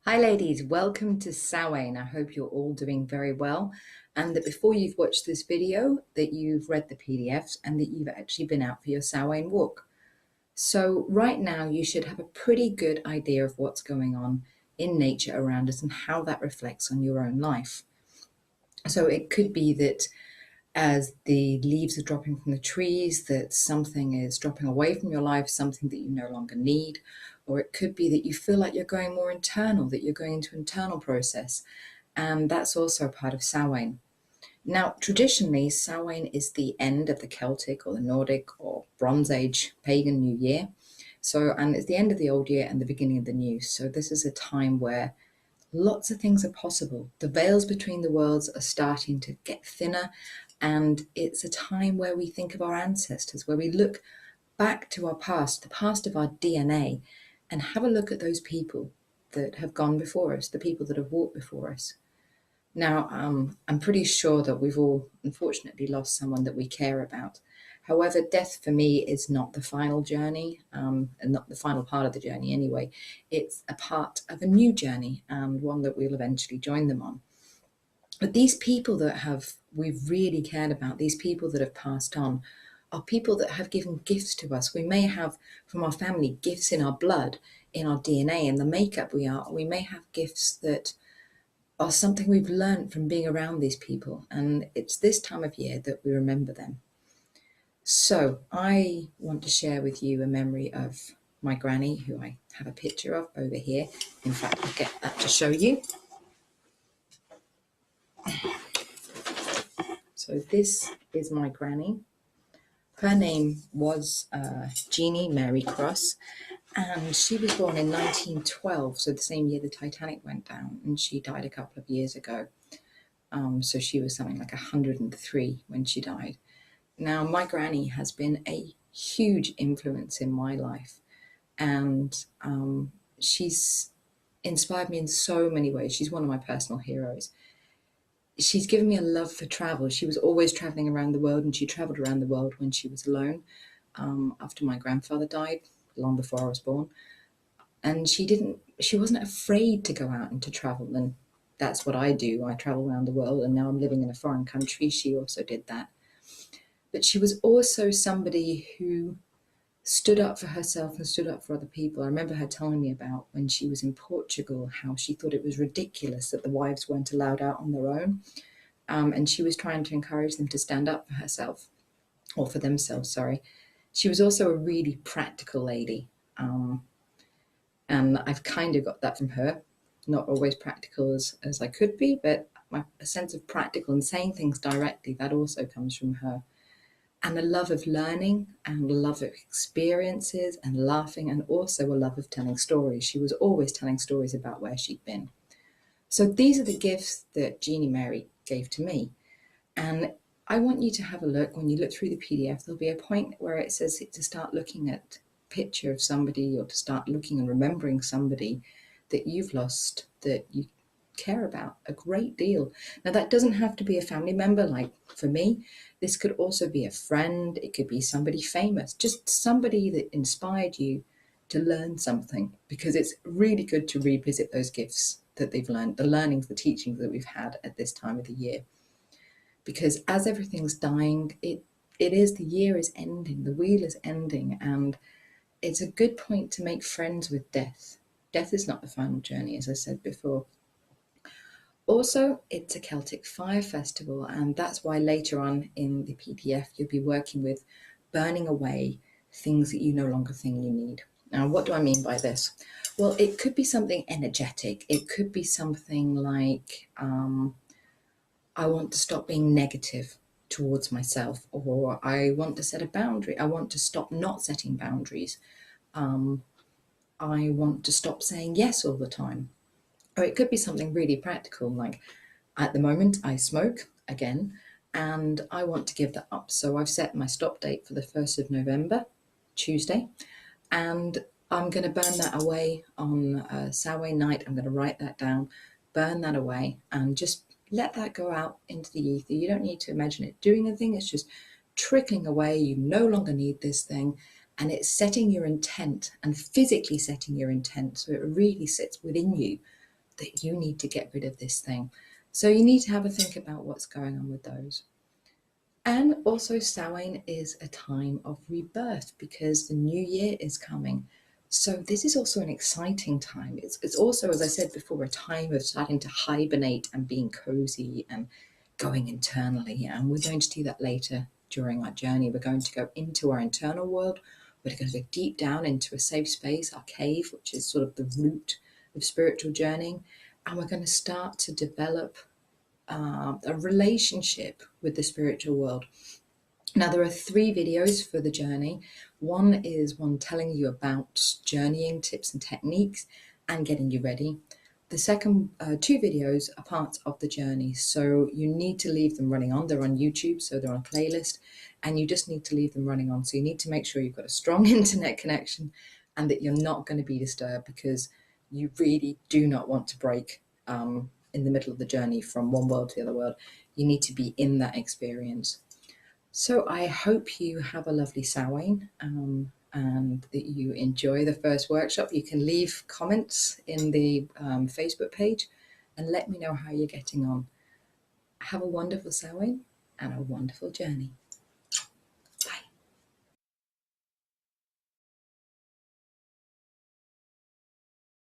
Hi ladies, welcome to Samhain. I hope you're all doing very well and that before you've watched this video that you've read the PDFs and that you've actually been out for your Samhain walk. So right now you should have a pretty good idea of what's going on in nature around us and how that reflects on your own life. So it could be that as the leaves are dropping from the trees, that something is dropping away from your life, something that you no longer need. Or it could be that you feel like you're going more internal, that you're going into internal process. And that's also a part of Samhain. Now, traditionally, Samhain is the end of the Celtic or the Nordic or Bronze Age pagan New Year. And it's the end of the old year and the beginning of the new. So this is a time where lots of things are possible. The veils between the worlds are starting to get thinner, and it's a time where we think of our ancestors, where we look back to our past, the past of our DNA, and have a look at those people that have gone before us, the people that have walked before us. Now, I'm pretty sure that we've all unfortunately lost someone that we care about. However, death for me is not the final journey, and not the final part of the journey anyway. It's a part of a new journey and one that we'll eventually join them on. But these people we've really cared about, these people that have passed on, are people that have given gifts to us. We may have from our family gifts in our blood, in our DNA, in the makeup we are. We may have gifts that are something we've learned from being around these people. And it's this time of year that we remember them. So I want to share with you a memory of my granny, who I have a picture of over here. In fact, I'll get that to show you. So this is my granny. Her name was Jeannie Mary Cross, and she was born in 1912, so the same year the Titanic went down, and she died a couple of years ago. So she was something like 103 when she died. Now, my granny has been a huge influence in my life, and she's inspired me in so many ways. She's one of my personal heroes. She's given me a love for travel. She was always traveling around the world, and she traveled around the world when she was alone, after my grandfather died, long before I was born. And she wasn't afraid to go out and to travel. And that's what I do. I travel around the world, and now I'm living in a foreign country. She also did that. But she was also somebody who stood up for herself and stood up for other people. I remember her telling me about when she was in Portugal, how she thought it was ridiculous that the wives weren't allowed out on their own. And she was trying to encourage them to stand up for herself, or for themselves, sorry. She was also a really practical lady. And I've kind of got that from her. Not always practical as I could be, but a sense of practical and saying things directly, that also comes from her. And a love of learning and a love of experiences and laughing, and also a love of telling stories. She was always telling stories about where she'd been. So these are the gifts that Jeannie Mary gave to me. And I want you to have a look. When you look through the PDF, there'll be a point where it says to start looking at a picture of somebody, or to start looking and remembering somebody that you've lost, that you care about a great deal. Now, that doesn't have to be a family member. Like for me, this could also be a friend. It could be somebody famous, just somebody that inspired you to learn something, because it's really good to revisit those gifts that they've learned, the learnings, the teachings that we've had at this time of the year. Because as everything's dying, the year is ending, the wheel is ending, and it's a good point to make friends with death. Death is not the final journey, as I said before. Also, it's a Celtic fire festival, and that's why later on in the PDF you'll be working with burning away things that you no longer think you need. Now, what do I mean by this? Well, it could be something energetic. It could be something like, I want to stop being negative towards myself, or I want to set a boundary. I want to stop not setting boundaries. I want to stop saying yes all the time. Or it could be something really practical, like at the moment I smoke again, and I want to give that up. So I've set my stop date for the 1st of November, Tuesday, and I'm going to burn that away on Samhain night. I'm going to write that down, burn that away, and just let that go out into the ether. You don't need to imagine it doing anything. It's just trickling away. You no longer need this thing. And it's setting your intent and physically setting your intent, so it really sits within you that you need to get rid of this thing. So you need to have a think about what's going on with those. And also, Samhain is a time of rebirth because the new year is coming. So this is also an exciting time. It's also, as I said before, a time of starting to hibernate and being cozy and going internally. And we're going to do that later during our journey. We're going to go into our internal world. We're going to go deep down into a safe space, our cave, which is sort of the root of spiritual journeying. And we're going to start to develop a relationship with the spiritual world. Now, there are 3 videos for the journey. One is one telling you about journeying tips and techniques and getting you ready. The second 2 videos are parts of the journey, so you need to leave them running on. They're on YouTube, so they're on a playlist, and you just need to leave them running on. So you need to make sure you've got a strong internet connection and that you're not going to be disturbed, because you really do not want to break in the middle of the journey from one world to the other world. You need to be in that experience. So I hope you have a lovely Samhain and that you enjoy the first workshop. You can leave comments in the Facebook page and let me know how you're getting on. Have a wonderful Samhain and a wonderful journey.